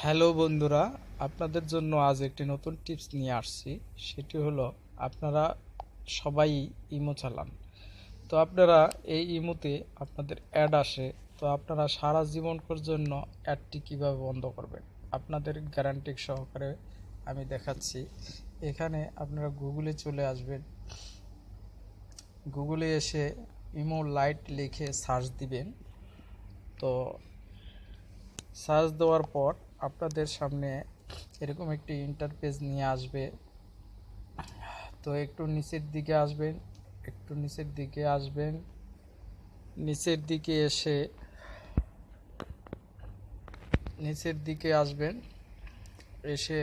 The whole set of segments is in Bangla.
হ্যালো বন্ধুরা, আপনাদের জন্য আজ একটি নতুন টিপস নিয়ে আসছি। সেটি হলো, আপনারা সবাই ইমো চালান। তো আপনারা এই ইমোতে আপনাদের অ্যাড আসে। তো আপনারা সারা জীবনকার জন্য অ্যাডটি কিভাবে বন্ধ করবেন আপনাদের গ্যারান্টি সহকারে আমি দেখাচ্ছি। এখানে আপনারা গুগলে চলে আসবেন। গুগলে এসে ইমো লাইট লিখে সার্চ দিবেন। তো সার্চ দেওয়ার পর আপনাদের সামনে এরকম একটি ইন্টারফেস নিয়ে আসবে। তো একটু নিচের দিকে আসবেন, একটু নিচের দিকে আসবেন। নিচের দিকে এসে নিচের দিকে আসবেন, এসে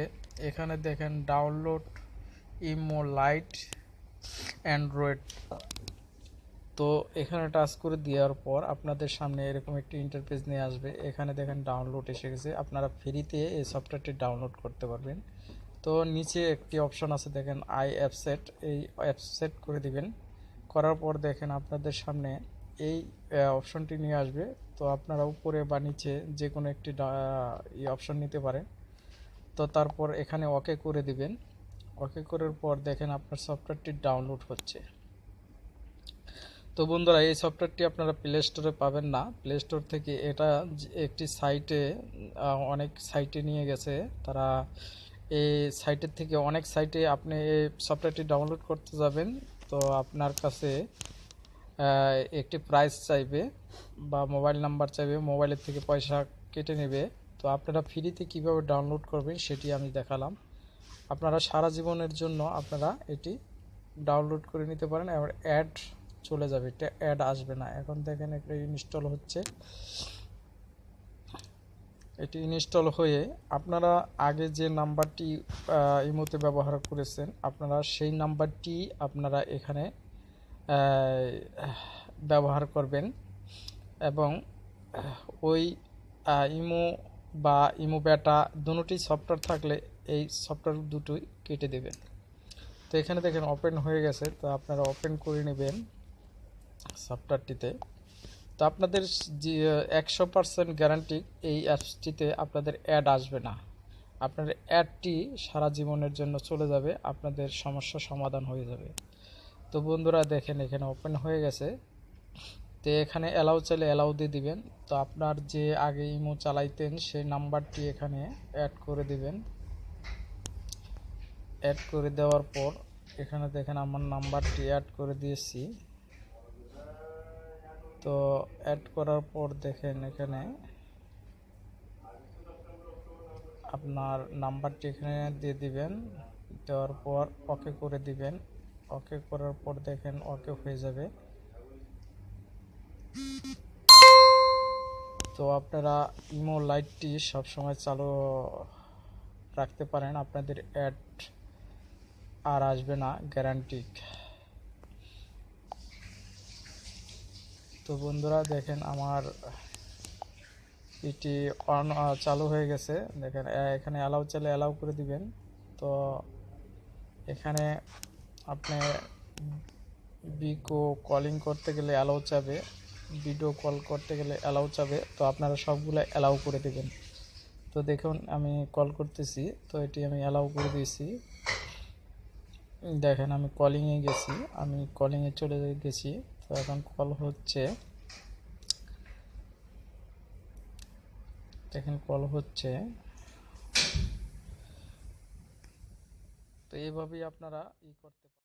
এখানে দেখেন ডাউনলোড ইমো লাইট অ্যান্ড্রয়েড। তো এখানে টাচ করে দেওয়ার পর আপনাদের সামনে এরকম একটি ইন্টারফেস নিয়ে আসবে। এখানে দেখেন ডাউনলোড এসে গেছে। আপনারা ফ্রিতে এই সফটওয়্যারটি ডাউনলোড করতে পারবেন। তো নিচে একটি অপশন আছে, দেখেন আই অ্যাপ সেট। এই অ্যাপ সেট করে দিবেন। করার পর দেখেন আপনাদের সামনে এই অপশনটি নিয়ে আসবে। তো আপনারা উপরে বা নিচে যে কোনো একটি অপশন নিতে পারেন। তো তারপর এখানে ওকে করে দিবেন। ওকে করার পর দেখেন আপনার সফটওয়্যারটি ডাউনলোড হচ্ছে। তো বন্ধুরা, এই সফটওয়্যারটি আপনারা প্লে স্টোরে পাবেন না। প্লে স্টোর থেকে এটা একটি সাইটে, অনেক সাইটে নিয়ে গেছে তারা। এই সাইটের থেকে অনেক সাইটে আপনি এই সফটওয়্যারটি ডাউনলোড করতে যাবেন। তো আপনার কাছে একটি প্রাইস চাইবে বা মোবাইল নাম্বার চাইবে, মোবাইলের থেকে পয়সা কেটে নেবে। তো আপনারা ফ্রিতে কিভাবে ডাউনলোড করবেন সেটি আমি দেখালাম। আপনারা সারা জীবনের জন্য আপনারা এটি ডাউনলোড করে নিতে পারেন। এবার অ্যাড চলে যাবে, এটা অ্যাড আসবে না। এখন দেখেন এটা ইনস্টল হচ্ছে। এটি ইনস্টল হয়ে আপনারা আগে যে নাম্বারটি ইমোতে ব্যবহার করেছেন, আপনারা সেই নাম্বারটি আপনারা এখানে ব্যবহার করবেন। এবং ওই ইমো বা ইমো ব্যাটা দুটোই সফটওয়্যার থাকলে এই সফটওয়্যার দুটোই কেটে দেবেন। তো এখানে দেখেন ওপেন হয়ে গেছে। তো আপনারা ওপেন করে নেবেন সফটওয়্যারটিতে। তো আপনাদের যে 100% গ্যারান্টি, এই অ্যাপসটিতে আপনাদের অ্যাড আসবে না। আপনার অ্যাডটি সারা জীবনের জন্য চলে যাবে, আপনাদের সমস্যা সমাধান হয়ে যাবে। তো বন্ধুরা দেখেন এখানে ওপেন হয়ে গেছে। তো এখানে অ্যালাউ চাইলে অ্যালাউ দিয়ে দিবেন। তো আপনার যে আগে ইমো চালাইতেন সেই নাম্বারটি এখানে অ্যাড করে দিবেন। অ্যাড করে দেওয়ার পর এখানে দেখেন আমার নাম্বারটি অ্যাড করে দিয়েছি। তো অ্যাড করার পর দেখেন এখানে আপনার নাম্বারটি এখানে দিয়ে দিবেন। দেওয়ার পর ওকে করে দিবেন। ওকে করার পর দেখেন ওকে হয়ে যাবে। তো আপনারা ইমো লাইটটি সবসময় চালু রাখতে পারেন, আপনাদের অ্যাড আর আসবে না, গ্যারান্টি। তো বন্ধুরা দেখেন আমার এটি অন চালু হয়ে গেছে। দেখেন এখানে অ্যালাউ চাইলে অ্যালাউ করে দিবেন। তো এখানে আপনি কলিং করতে গেলে অ্যালাউ চাবে, ভিডিও কল করতে গেলে অ্যালাউ চাবে। তো আপনারা সবগুলো অ্যালাউ করে দেবেন। তো দেখুন আমি কল করতেছি, তো এটি আমি অ্যালাউ করে দিয়েছি। দেখেন আমি কলিংয়ে গেছি, আমি কলিংয়ে চলে গেছি। তো এখন কল হচ্ছে, দেখেন কল হচ্ছে। তো এইভাবেই আপনারা করতে পারেন।